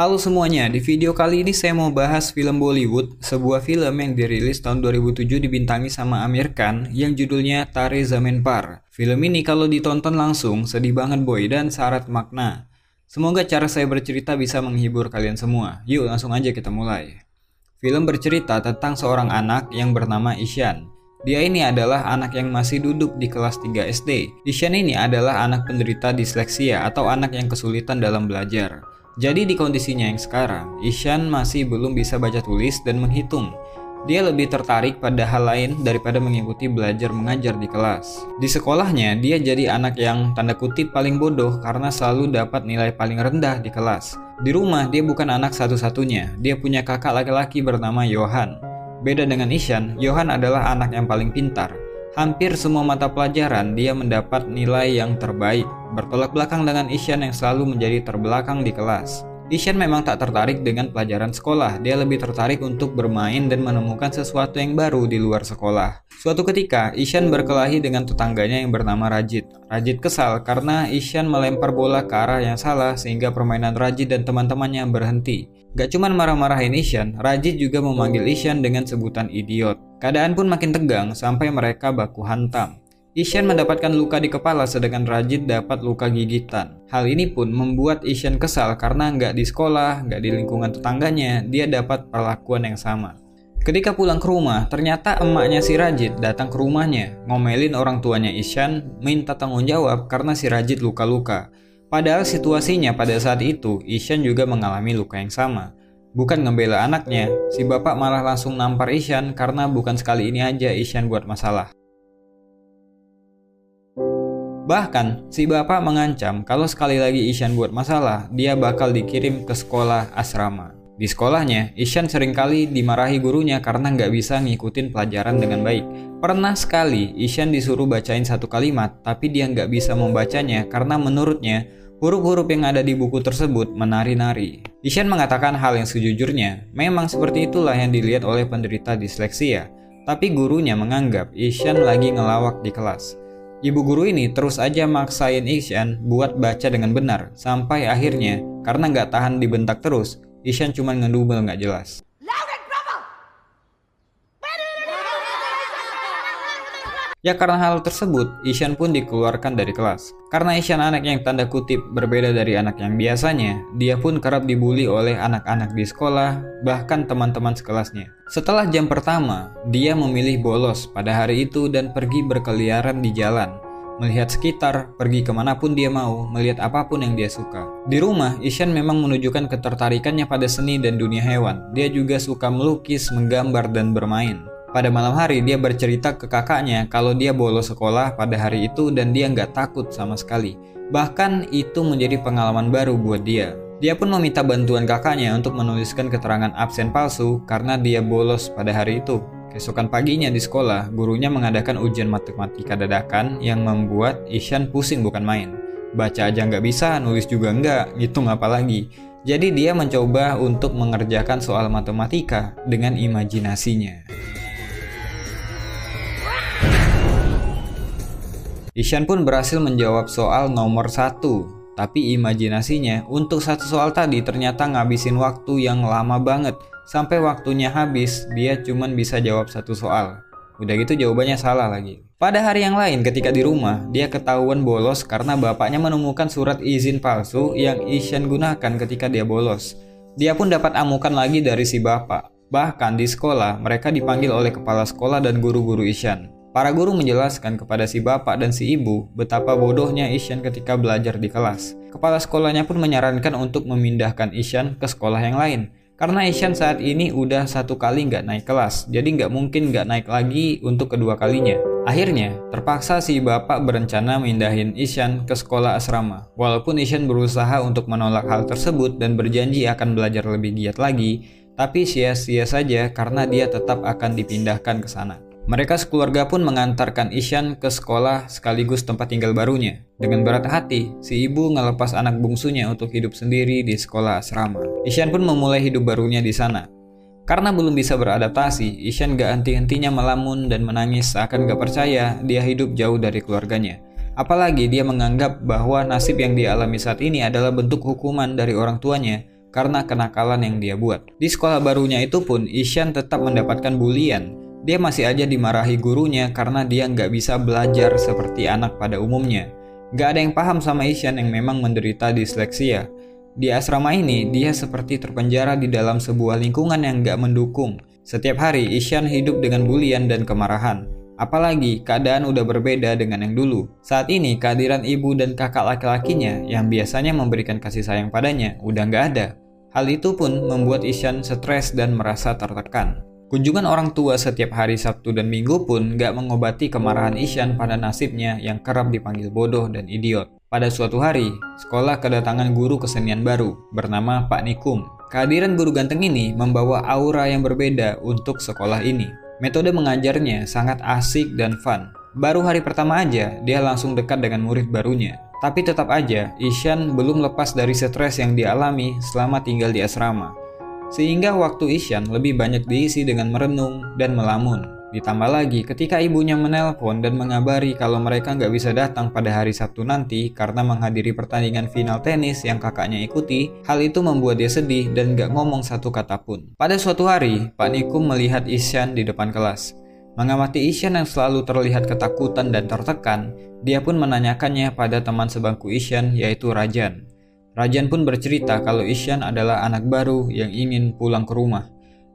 Halo semuanya, di video kali ini saya mau bahas film Bollywood, sebuah film yang dirilis tahun 2007 dibintangi sama Amir Khan yang judulnya Tare Zameen Par. Film ini kalau ditonton langsung sedih banget boy dan syarat makna. Semoga cara saya bercerita bisa menghibur kalian semua. Yuk langsung aja kita mulai. Film bercerita tentang seorang anak yang bernama Ishan. Dia ini adalah anak yang masih duduk di kelas 3 SD. Ishan ini adalah anak penderita disleksia atau anak yang kesulitan dalam belajar. Jadi di kondisinya yang sekarang, Ishan masih belum bisa baca tulis dan menghitung. Dia lebih tertarik pada hal lain daripada mengikuti belajar mengajar di kelas. Di sekolahnya, dia jadi anak yang tanda kutip paling bodoh karena selalu dapat nilai paling rendah di kelas. Di rumah, dia bukan anak satu-satunya. Dia punya kakak laki-laki bernama Johan. Beda dengan Ishan, Johan adalah anak yang paling pintar. Hampir semua mata pelajaran dia mendapat nilai yang terbaik, bertolak belakang dengan Ishan yang selalu menjadi terbelakang di kelas. Ishan memang tak tertarik dengan pelajaran sekolah, dia lebih tertarik untuk bermain dan menemukan sesuatu yang baru di luar sekolah. Suatu ketika, Ishan berkelahi dengan tetangganya yang bernama Rajit. Rajit kesal karena Ishan melempar bola ke arah yang salah sehingga permainan Rajit dan teman-temannya berhenti. Gak cuman marah-marahin Ishan, Rajit juga memanggil Ishan dengan sebutan idiot. Keadaan pun makin tegang sampai mereka baku hantam. Ishan mendapatkan luka di kepala sedangkan Rajit dapat luka gigitan. Hal ini pun membuat Ishan kesal karena nggak di sekolah, nggak di lingkungan tetangganya, dia dapat perlakuan yang sama. Ketika pulang ke rumah, ternyata emaknya si Rajit datang ke rumahnya, ngomelin orang tuanya Ishan, minta tanggung jawab karena si Rajit luka-luka. Padahal situasinya pada saat itu, Ishan juga mengalami luka yang sama. Bukan ngebela anaknya, si bapak malah langsung nampar Ishan karena bukan sekali ini aja Ishan buat masalah. Bahkan, si bapak mengancam kalau sekali lagi Ishan buat masalah, dia bakal dikirim ke sekolah asrama. Di sekolahnya, Ishan seringkali dimarahi gurunya karena nggak bisa ngikutin pelajaran dengan baik. Pernah sekali, Ishan disuruh bacain satu kalimat, tapi dia nggak bisa membacanya karena menurutnya, huruf-huruf yang ada di buku tersebut menari-nari. Ishan mengatakan hal yang sejujurnya, memang seperti itulah yang dilihat oleh penderita disleksia. Tapi gurunya menganggap Ishan lagi ngelawak di kelas. Ibu guru ini terus aja maksain Ishan buat baca dengan benar, sampai akhirnya karena nggak tahan dibentak terus, Ishan cuma ngedumel nggak jelas. Ya karena hal tersebut, Ishan pun dikeluarkan dari kelas. Karena Ishan anak yang tanda kutip berbeda dari anak yang biasanya, dia pun kerap dibully oleh anak-anak di sekolah, bahkan teman-teman sekelasnya. Setelah jam pertama, dia memilih bolos pada hari itu dan pergi berkeliaran di jalan. Melihat sekitar, pergi kemanapun dia mau, melihat apapun yang dia suka. Di rumah, Ishan memang menunjukkan ketertarikannya pada seni dan dunia hewan. Dia juga suka melukis, menggambar, dan bermain. Pada malam hari, dia bercerita ke kakaknya kalau dia bolos sekolah pada hari itu dan dia nggak takut sama sekali. Bahkan itu menjadi pengalaman baru buat dia. Dia pun meminta bantuan kakaknya untuk menuliskan keterangan absen palsu karena dia bolos pada hari itu. Keesokan paginya di sekolah, gurunya mengadakan ujian matematika dadakan yang membuat Ishan pusing bukan main. Baca aja nggak bisa, nulis juga nggak, ngitung apa lagi. Jadi dia mencoba untuk mengerjakan soal matematika dengan imajinasinya. Ishan pun berhasil menjawab soal nomor 1, tapi imajinasinya untuk satu soal tadi ternyata ngabisin waktu yang lama banget. Sampai waktunya habis, dia cuman bisa jawab satu soal. Udah gitu jawabannya salah lagi. Pada hari yang lain ketika di rumah, dia ketahuan bolos karena bapaknya menemukan surat izin palsu yang Ishan gunakan ketika dia bolos. Dia pun dapat amukan lagi dari si bapak. Bahkan di sekolah, mereka dipanggil oleh kepala sekolah dan guru-guru Ishan. Para guru menjelaskan kepada si bapak dan si ibu betapa bodohnya Ishan ketika belajar di kelas. Kepala sekolahnya pun menyarankan untuk memindahkan Ishan ke sekolah yang lain. Karena Ishan saat ini udah satu kali nggak naik kelas, jadi nggak mungkin nggak naik lagi untuk kedua kalinya. Akhirnya, terpaksa si bapak berencana mindahin Ishan ke sekolah asrama. Walaupun Ishan berusaha untuk menolak hal tersebut dan berjanji akan belajar lebih giat lagi, tapi sia-sia saja karena dia tetap akan dipindahkan ke sana. Mereka sekeluarga pun mengantarkan Ishan ke sekolah sekaligus tempat tinggal barunya. Dengan berat hati, si ibu ngelepas anak bungsunya untuk hidup sendiri di sekolah asrama. Ishan pun memulai hidup barunya di sana. Karena belum bisa beradaptasi, Ishan gak henti-hentinya melamun dan menangis seakan gak percaya dia hidup jauh dari keluarganya. Apalagi dia menganggap bahwa nasib yang dialami saat ini adalah bentuk hukuman dari orang tuanya karena kenakalan yang dia buat. Di sekolah barunya itu pun Ishan tetap mendapatkan bulian. Dia masih aja dimarahi gurunya karena dia nggak bisa belajar seperti anak pada umumnya. Nggak ada yang paham sama Ishan yang memang menderita disleksia. Di asrama ini, dia seperti terpenjara di dalam sebuah lingkungan yang nggak mendukung. Setiap hari, Ishan hidup dengan bulian dan kemarahan. Apalagi, keadaan udah berbeda dengan yang dulu. Saat ini, kehadiran ibu dan kakak laki-lakinya yang biasanya memberikan kasih sayang padanya udah nggak ada. Hal itu pun membuat Ishan stres dan merasa tertekan. Kunjungan orang tua setiap hari Sabtu dan Minggu pun gak mengobati kemarahan Ishan pada nasibnya yang kerap dipanggil bodoh dan idiot. Pada suatu hari, sekolah kedatangan guru kesenian baru bernama Pak Nikum. Kehadiran guru ganteng ini membawa aura yang berbeda untuk sekolah ini. Metode mengajarnya sangat asik dan fun. Baru hari pertama aja, dia langsung dekat dengan murid barunya. Tapi tetap aja, Ishan belum lepas dari stres yang dialami selama tinggal di asrama. Sehingga waktu Ishan lebih banyak diisi dengan merenung dan melamun. Ditambah lagi ketika ibunya menelpon dan mengabari kalau mereka nggak bisa datang pada hari Sabtu nanti karena menghadiri pertandingan final tenis yang kakaknya ikuti, hal itu membuat dia sedih dan nggak ngomong satu kata pun. Pada suatu hari, Pak Nikum melihat Ishan di depan kelas. Mengamati Ishan yang selalu terlihat ketakutan dan tertekan, dia pun menanyakannya pada teman sebangku Ishan yaitu Rajan. Rajan pun bercerita kalau Ishan adalah anak baru yang ingin pulang ke rumah.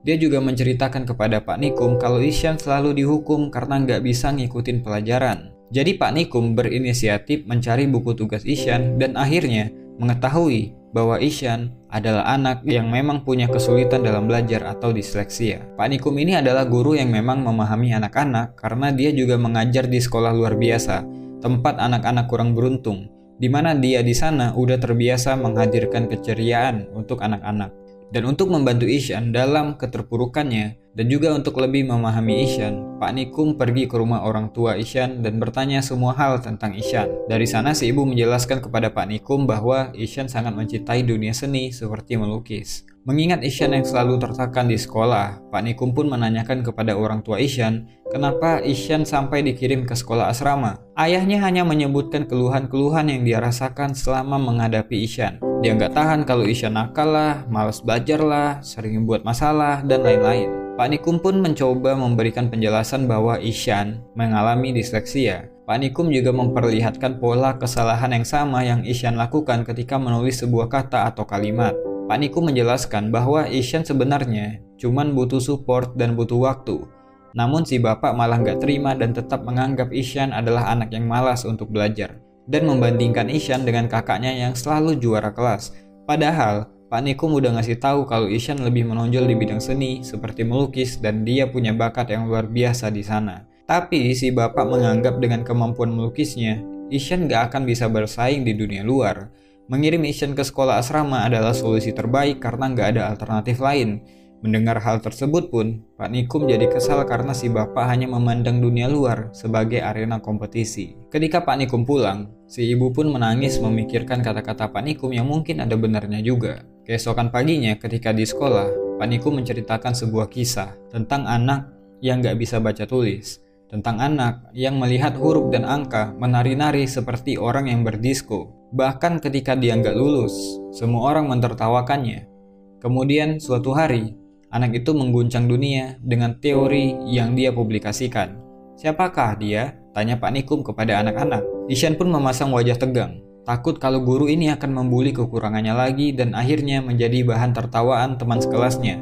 Dia juga menceritakan kepada Pak Nikum kalau Ishan selalu dihukum karena nggak bisa ngikutin pelajaran. Jadi Pak Nikum berinisiatif mencari buku tugas Ishan dan akhirnya mengetahui bahwa Ishan adalah anak yang memang punya kesulitan dalam belajar atau disleksia. Pak Nikum ini adalah guru yang memang memahami anak-anak karena dia juga mengajar di sekolah luar biasa, tempat anak-anak kurang beruntung, di mana dia di sana udah terbiasa menghadirkan keceriaan untuk anak-anak. Dan untuk membantu Ishan dalam keterpurukannya dan juga untuk lebih memahami Ishan, Pak Nikum pergi ke rumah orang tua Ishan dan bertanya semua hal tentang Ishan. Dari sana si ibu menjelaskan kepada Pak Nikum bahwa Ishan sangat mencintai dunia seni seperti melukis. Mengingat Ishan yang selalu tertekan di sekolah, Pak Nikum pun menanyakan kepada orang tua Ishan kenapa Ishan sampai dikirim ke sekolah asrama. Ayahnya hanya menyebutkan keluhan-keluhan yang dia rasakan selama menghadapi Ishan. Dia nggak tahan kalau Ishan nakal lah, malas belajar lah, sering buat masalah, dan lain-lain. Pak Nikum pun mencoba memberikan penjelasan bahwa Ishan mengalami disleksia. Pak Nikum juga memperlihatkan pola kesalahan yang sama yang Ishan lakukan ketika menulis sebuah kata atau kalimat. Pak Nikum menjelaskan bahwa Ishan sebenarnya cuman butuh support dan butuh waktu. Namun si bapak malah nggak terima dan tetap menganggap Ishan adalah anak yang malas untuk belajar dan membandingkan Ishan dengan kakaknya yang selalu juara kelas. Padahal Pak Nikum udah ngasih tahu kalau Ishan lebih menonjol di bidang seni seperti melukis dan dia punya bakat yang luar biasa di sana. Tapi si bapak menganggap dengan kemampuan melukisnya, Ishan nggak akan bisa bersaing di dunia luar. Mengirim Ishan ke sekolah asrama adalah solusi terbaik karena nggak ada alternatif lain. Mendengar hal tersebut pun, Pak Nikum jadi kesal karena si bapak hanya memandang dunia luar sebagai arena kompetisi. Ketika Pak Nikum pulang, si ibu pun menangis memikirkan kata-kata Pak Nikum yang mungkin ada benarnya juga. Keesokan paginya ketika di sekolah, Pak Nikum menceritakan sebuah kisah tentang anak yang nggak bisa baca tulis. Tentang anak yang melihat huruf dan angka menari-nari seperti orang yang berdisko. Bahkan ketika dia nggak lulus, semua orang mentertawakannya. Kemudian suatu hari, anak itu mengguncang dunia dengan teori yang dia publikasikan. Siapakah dia? Tanya Pak Nikum kepada anak-anak. Ishan pun memasang wajah tegang, takut kalau guru ini akan membuli kekurangannya lagi dan akhirnya menjadi bahan tertawaan teman sekelasnya.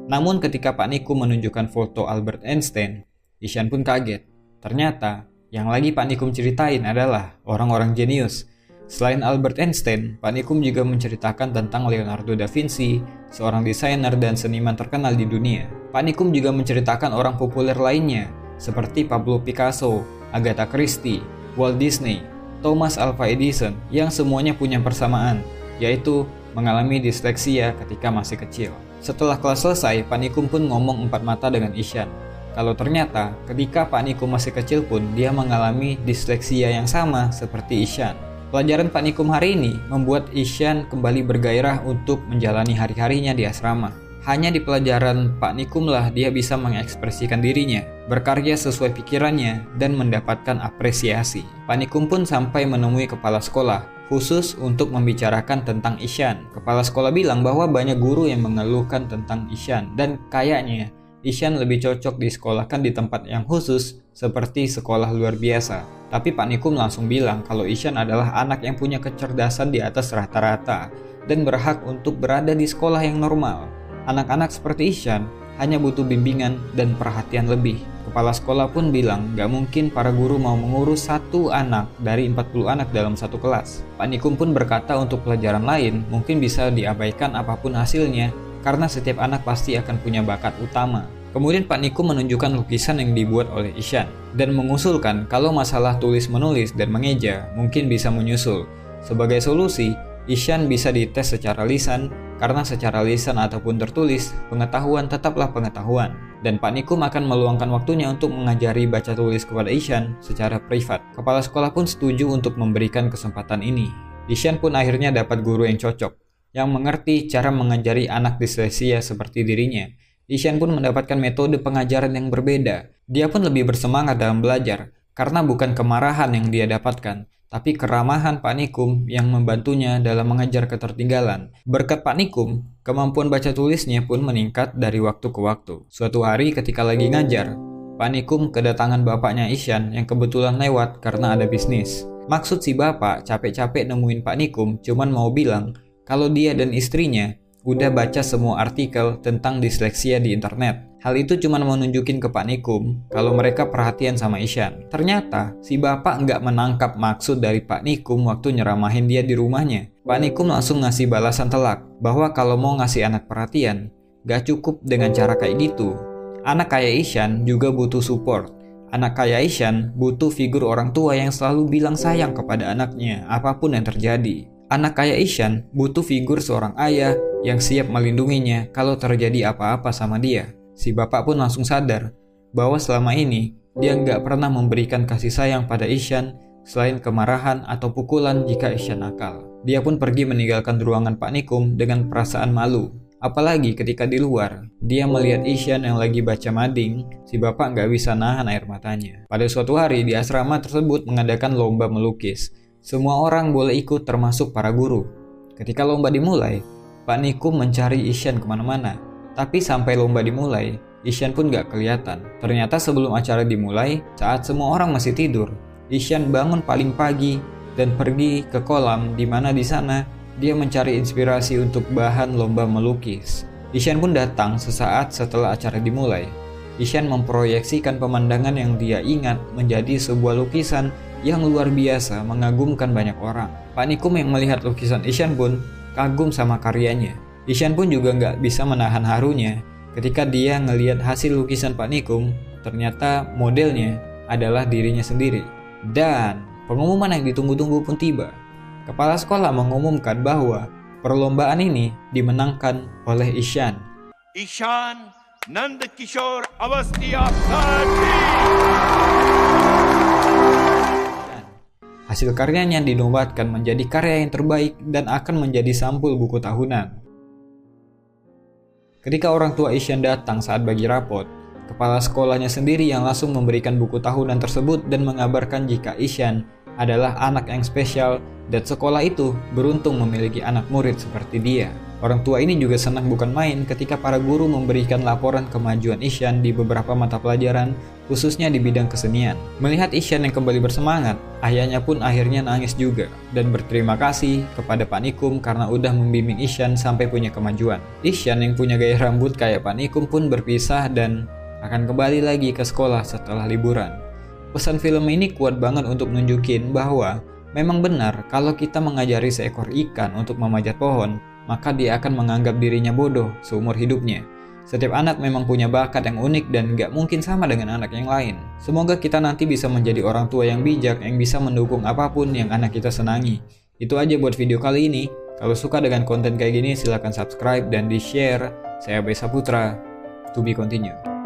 Namun ketika Pak Nikum menunjukkan foto Albert Einstein, Ishan pun kaget. Ternyata yang lagi Pak Nikum ceritain adalah orang-orang jenius. Selain Albert Einstein, Pak Nikum juga menceritakan tentang Leonardo da Vinci, seorang desainer dan seniman terkenal di dunia. Pak Nikum juga menceritakan orang populer lainnya, seperti Pablo Picasso, Agatha Christie, Walt Disney, Thomas Alva Edison, yang semuanya punya persamaan, yaitu mengalami disleksia ketika masih kecil. Setelah kelas selesai, Pak Nikum pun ngomong empat mata dengan Ishan. Kalau ternyata ketika Pak Nikum masih kecil pun dia mengalami disleksia yang sama seperti Ishan. Pelajaran Pak Nikum hari ini membuat Ishan kembali bergairah untuk menjalani hari-harinya di asrama. Hanya di pelajaran Pak Nikum lah dia bisa mengekspresikan dirinya, berkarya sesuai pikirannya, dan mendapatkan apresiasi. Pak Nikum pun sampai menemui kepala sekolah, khusus untuk membicarakan tentang Ishan. Kepala sekolah bilang bahwa banyak guru yang mengeluhkan tentang Ishan, dan kayaknya Ishan lebih cocok disekolahkan di tempat yang khusus, seperti sekolah luar biasa. Tapi Pak Nikum langsung bilang kalau Ishan adalah anak yang punya kecerdasan di atas rata-rata, dan berhak untuk berada di sekolah yang normal. Anak-anak seperti Ishan hanya butuh bimbingan dan perhatian lebih. Kepala sekolah pun bilang gak mungkin para guru mau mengurus satu anak dari 40 anak dalam satu kelas. Pak Nikum pun berkata untuk pelajaran lain mungkin bisa diabaikan apapun hasilnya, karena setiap anak pasti akan punya bakat utama. Kemudian Pak Nikum menunjukkan lukisan yang dibuat oleh Ishan dan mengusulkan kalau masalah tulis-menulis dan mengeja mungkin bisa menyusul. Sebagai solusi, Ishan bisa dites secara lisan, karena secara lisan ataupun tertulis, pengetahuan tetaplah pengetahuan. Dan Pak Nikum akan meluangkan waktunya untuk mengajari baca tulis kepada Ishan secara privat. Kepala sekolah pun setuju untuk memberikan kesempatan ini. Ishan pun akhirnya dapat guru yang cocok, yang mengerti cara mengajari anak disleksia seperti dirinya. Ishan pun mendapatkan metode pengajaran yang berbeda. Dia pun lebih bersemangat dalam belajar, karena bukan kemarahan yang dia dapatkan, tapi keramahan Pak Nikum yang membantunya dalam mengejar ketertinggalan. Berkat Pak Nikum, kemampuan baca tulisnya pun meningkat dari waktu ke waktu. Suatu hari ketika lagi ngajar, Pak Nikum kedatangan bapaknya Ishan yang kebetulan lewat karena ada bisnis. Maksud si bapak capek-capek nemuin Pak Nikum cuman mau bilang kalau dia dan istrinya udah baca semua artikel tentang disleksia di internet. Hal itu cuma mau nunjukin ke Pak Nikum kalau mereka perhatian sama Ishan. Ternyata si bapak nggak menangkap maksud dari Pak Nikum waktu nyeramahin dia di rumahnya. Pak Nikum langsung ngasih balasan telak bahwa kalau mau ngasih anak perhatian, gak cukup dengan cara kayak gitu. Anak kayak Ishan juga butuh support. Anak kayak Ishan butuh figur orang tua yang selalu bilang sayang kepada anaknya apapun yang terjadi. Anak kayak Ishan butuh figur seorang ayah yang siap melindunginya kalau terjadi apa-apa sama dia. Si bapak pun langsung sadar bahwa selama ini dia nggak pernah memberikan kasih sayang pada Ishan selain kemarahan atau pukulan jika Ishan nakal. Dia pun pergi meninggalkan ruangan Pak Nikum dengan perasaan malu. Apalagi ketika di luar, dia melihat Ishan yang lagi baca mading, si bapak nggak bisa nahan air matanya. Pada suatu hari di asrama tersebut mengadakan lomba melukis. Semua orang boleh ikut termasuk para guru. Ketika lomba dimulai, Pak Nikum mencari Ishan kemana-mana. Tapi sampai lomba dimulai, Ishan pun gak kelihatan. Ternyata sebelum acara dimulai, saat semua orang masih tidur, Ishan bangun paling pagi dan pergi ke kolam di mana di sana dia mencari inspirasi untuk bahan lomba melukis. Ishan pun datang sesaat setelah acara dimulai. Ishan memproyeksikan pemandangan yang dia ingat menjadi sebuah lukisan yang luar biasa mengagumkan banyak orang. Pak Nikum yang melihat lukisan Ishan pun kagum sama karyanya. Ishan pun juga nggak bisa menahan harunya ketika dia ngelihat hasil lukisan Pak Nikum, ternyata modelnya adalah dirinya sendiri. Dan pengumuman yang ditunggu-tunggu pun tiba. Kepala sekolah mengumumkan bahwa perlombaan ini dimenangkan oleh Ishan. Ishan Nandakishore Awasthi Apadi. Hasil karyanya dinobatkan menjadi karya yang terbaik dan akan menjadi sampul buku tahunan. Ketika orang tua Ishan datang saat bagi rapot, kepala sekolahnya sendiri yang langsung memberikan buku tahunan tersebut dan mengabarkan jika Ishan adalah anak yang spesial dan sekolah itu beruntung memiliki anak murid seperti dia. Orang tua ini juga senang bukan main ketika para guru memberikan laporan kemajuan Ishan di beberapa mata pelajaran, khususnya di bidang kesenian. Melihat Ishan yang kembali bersemangat, ayahnya pun akhirnya nangis juga dan berterima kasih kepada Pak Nikum karena udah membimbing Ishan sampai punya kemajuan. Ishan yang punya gaya rambut kayak Pak Nikum pun berpisah dan akan kembali lagi ke sekolah setelah liburan. Pesan film ini kuat banget untuk nunjukin bahwa memang benar kalau kita mengajari seekor ikan untuk memanjat pohon, maka dia akan menganggap dirinya bodoh seumur hidupnya. Setiap anak memang punya bakat yang unik dan gak mungkin sama dengan anak yang lain. Semoga kita nanti bisa menjadi orang tua yang bijak yang bisa mendukung apapun yang anak kita senangi. Itu aja buat video kali ini. Kalau suka dengan konten kayak gini silahkan subscribe dan di-share. Saya Abhay Saputra. To be continued.